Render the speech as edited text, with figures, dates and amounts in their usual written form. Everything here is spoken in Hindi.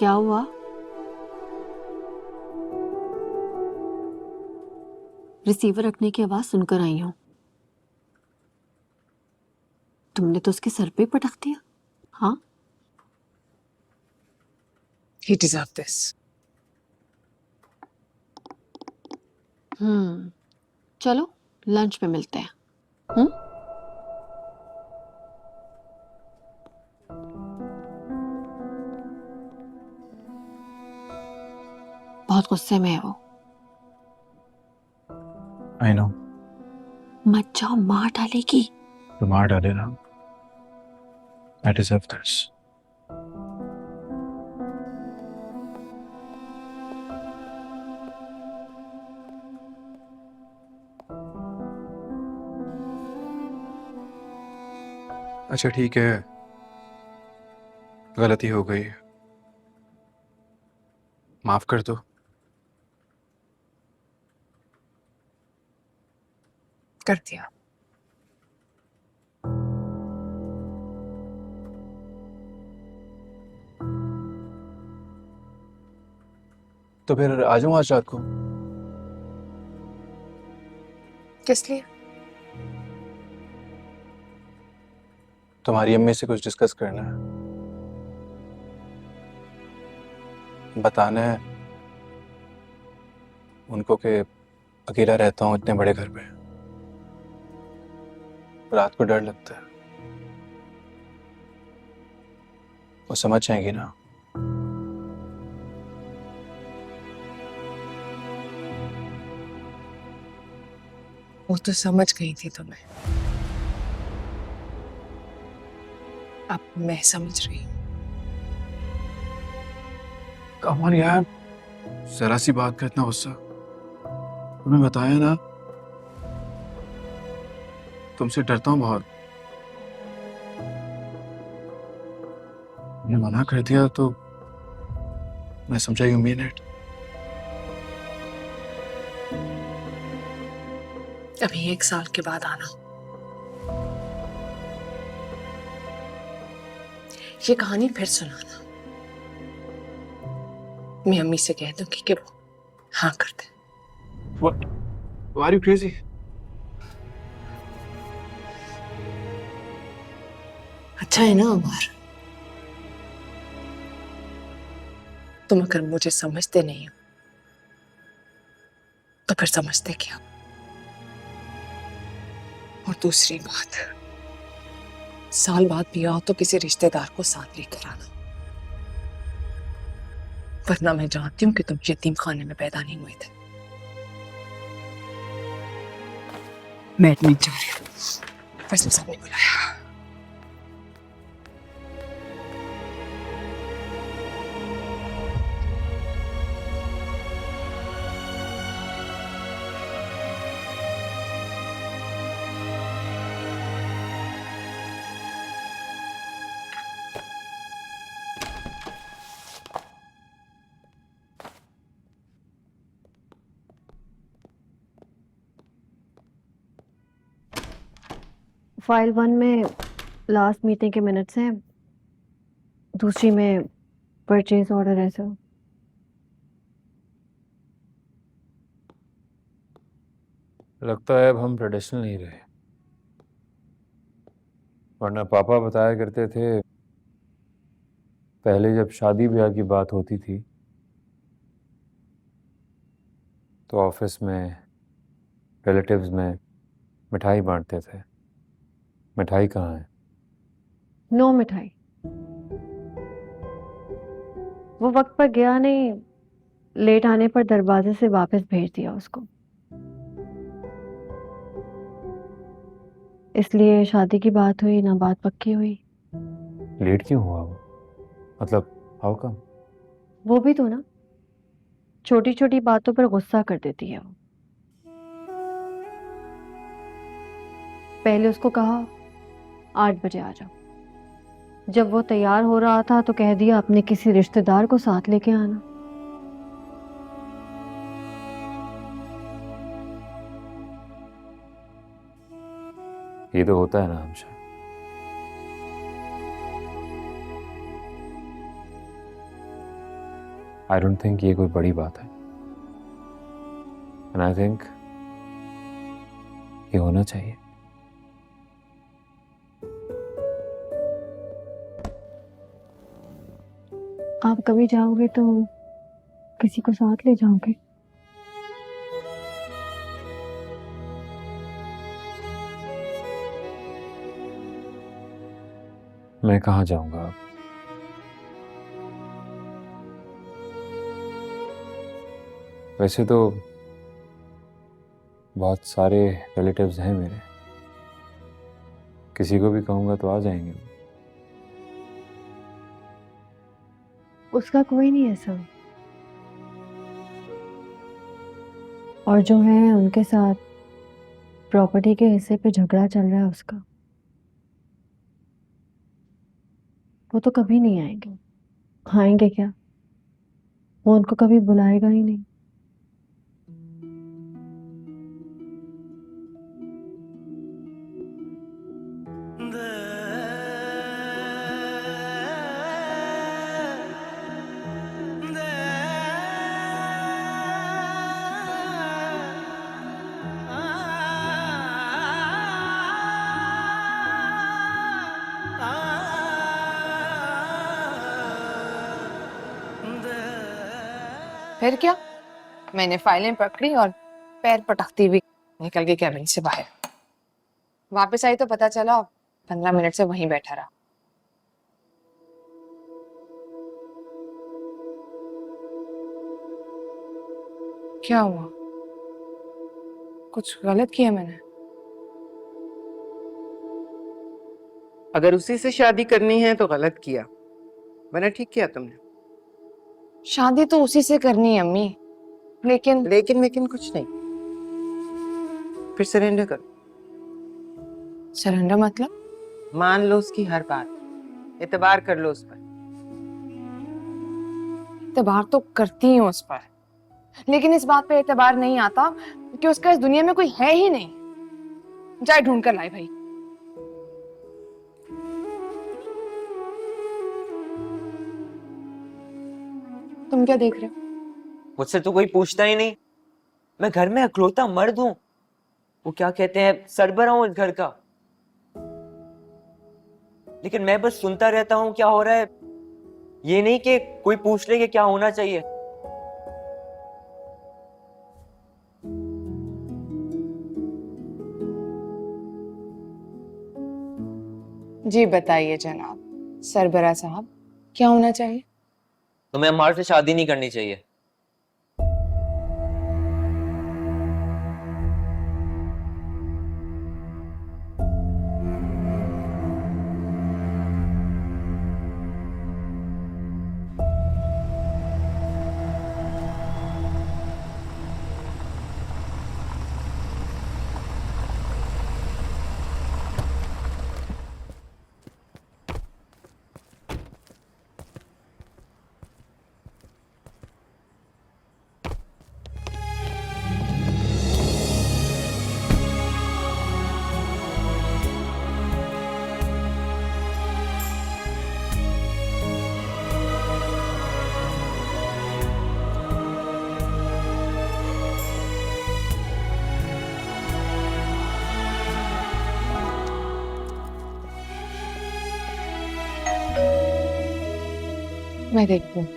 क्या हुआ? रिसीवर रखने की आवाज सुनकर आई हूं। तुमने तो उसके सर पे पटक दिया। हाँ, He deserved this. चलो लंच पे मिलते हैं। बहुत गुस्से में है वो। I know. मत जाओ, मार डालेगी। तो मार डाले ना। I deserve this. अच्छा ठीक है, गलती हो गई, माफ कर दो। कर दिया। तो फिर आ जाऊं आज रात को? किस लिए? तुम्हारी अम्मी से कुछ डिस्कस करना है, बताना है उनको कि अकेला रहता हूँ इतने बड़े घर पे, रात को डर लगता है। वो समझ जाएंगी ना। वो तो समझ गई थी तुम्हें, अब मैं समझ रही हूँ। कमल यार, जरा सी बात का इतना गुस्सा। तुम्हें बताया ना, तुमसे डरता हूँ बहुत। मैंने मना कर दिया तो मैं समझा यू मीन इट। अभी 1 साल के बाद आना। ये कहानी फिर सुनाना। मैं अम्मी से कह दूंगी कि वो हाँ कर दे। What? Are you crazy? अच्छा है ना अमर, तुम अगर मुझे समझते नहीं हो तो फिर समझते क्या? और दूसरी बात, साल बाद भी आओ तो किसी रिश्तेदार को साथ लेकर आना, वरना मैं जानती हूँ कि तुम यतीम खाने में पैदा नहीं हुए थे। मैं एडमिट जा रही हूँ, फैसल साहब ने बुलाया। फाइल 1 में लास्ट मीटिंग के मिनट्स हैं, दूसरी में परचेज ऑर्डर है सर। लगता है अब हम ट्रेडिशनल नहीं रहे, वरना पापा बताया करते थे पहले जब शादी ब्याह की बात होती थी तो ऑफिस में रिलेटिव्स में मिठाई बांटते थे। मिठाई कहाँ है? नो मिठाई। वो वक्त पर गया नहीं, लेट आने पर दरवाजे से वापस भेज दिया उसको। इसलिए शादी की बात हुई ना, बात पक्की हुई। लेट क्यों हुआ वो? मतलब हाउ कम? वो भी तो ना, छोटी छोटी बातों पर गुस्सा कर देती है वो। पहले उसको कहा 8 बजे आ जाओ, जब वो तैयार हो रहा था तो कह दिया अपने किसी रिश्तेदार को साथ लेके आना। ये तो होता है ना हमेशा। आई डोंट थिंक ये कोई बड़ी बात है, एंड आई थिंक ये होना चाहिए। आप कभी जाओगे तो किसी को साथ ले जाओगे? मैं कहाँ जाऊंगा अब? वैसे तो बहुत सारे रिलेटिव्स हैं मेरे, किसी को भी कहूंगा तो आ जाएंगे। उसका कोई नहीं है सब, और जो है उनके साथ प्रॉपर्टी के हिस्से पे झगड़ा चल रहा है उसका। वो तो कभी नहीं आएंगे। आएंगे क्या? वो उनको कभी बुलाएगा ही नहीं। फिर क्या, मैंने फाइलें पकड़ी और पैर पटकती हुई निकल गई कैबिन से बाहर। वापस आई तो पता चला 15 मिनट से वहीं बैठा रहा। क्या हुआ? कुछ गलत किया मैंने? अगर उसी से शादी करनी है तो गलत किया, वरना ठीक किया तुमने। शादी तो उसी से करनी है अम्मी, लेकिन लेकिन कुछ नहीं। फिर सरेंडर करो। सरेंडर मतलब? मान लो उसकी हर बात, एतबार कर लो उस पर। एतबार तो करती हूँ उस पर, लेकिन इस बात पे एतबार नहीं आता कि उसका इस दुनिया में कोई है ही नहीं। जाए ढूंढ कर लाए भाई। तुम क्या देख रहे हो? मुझसे तो कोई पूछता ही नहीं। मैं घर में अकलौता मर्द हूँ, वो क्या कहते हैं सरबराह हूँ इस घर का, लेकिन मैं बस सुनता रहता हूँ क्या हो रहा है, ये नहीं कि कोई पूछ ले कि क्या होना चाहिए। जी बताइए जनाब सरबरा साहब, क्या होना चाहिए? तुम्हें अम्मार से शादी नहीं करनी चाहिए। मैं देखती हूँ।